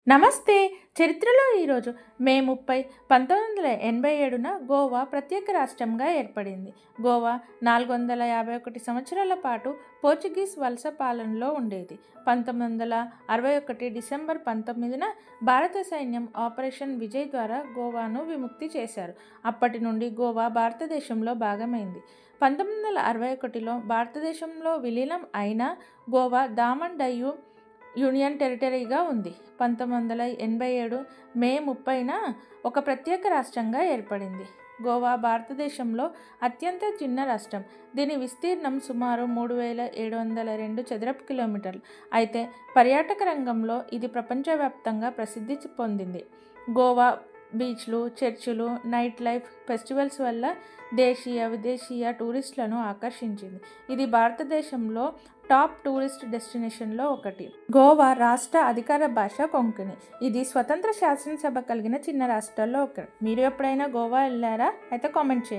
నమస్తే. చరిత్రలో ఈరోజు మే 30, 1987న గోవా ప్రత్యేక రాష్ట్రంగా ఏర్పడింది. గోవా 451 సంవత్సరాల పాటు పోర్చుగీస్ వలస పాలనలో ఉండేది. 1961 డిసెంబర్ 19న భారత సైన్యం ఆపరేషన్ విజయ్ ద్వారా గోవాను విముక్తి చేశారు. అప్పటి నుండి గోవా భారతదేశంలో భాగమైంది. 1961లో భారతదేశంలో విలీనం అయినా గోవా దామన్ డయ్యూ యూనియన్ టెరిటరీగా ఉంది. 1987 మే 30న ఒక ప్రత్యేక రాష్ట్రంగా ఏర్పడింది. గోవా భారతదేశంలో అత్యంత చిన్న రాష్ట్రం. దీని విస్తీర్ణం సుమారు 3702 చదరపు కిలోమీటర్లు. అయితే పర్యాటక రంగంలో ఇది ప్రపంచవ్యాప్తంగా ప్రసిద్ధి పొందింది. గోవా బీచ్లు, చర్చిలు, నైట్ లైఫ్, ఫెస్టివల్స్ వల్ల దేశీయ, విదేశీయ టూరిస్టులను ఆకర్షించింది. ఇది భారతదేశంలో టాప్ టూరిస్ట్ డెస్టినేషన్లో ఒకటి. గోవా రాష్ట్ర అధికార భాష కొంకణి. ఇది స్వతంత్ర శాసనసభ కలిగిన చిన్న రాష్ట్రాల్లో ఒకటి. మీరు ఎప్పుడైనా గోవా వెళ్ళారా? అయితే కామెంట్ చేయండి.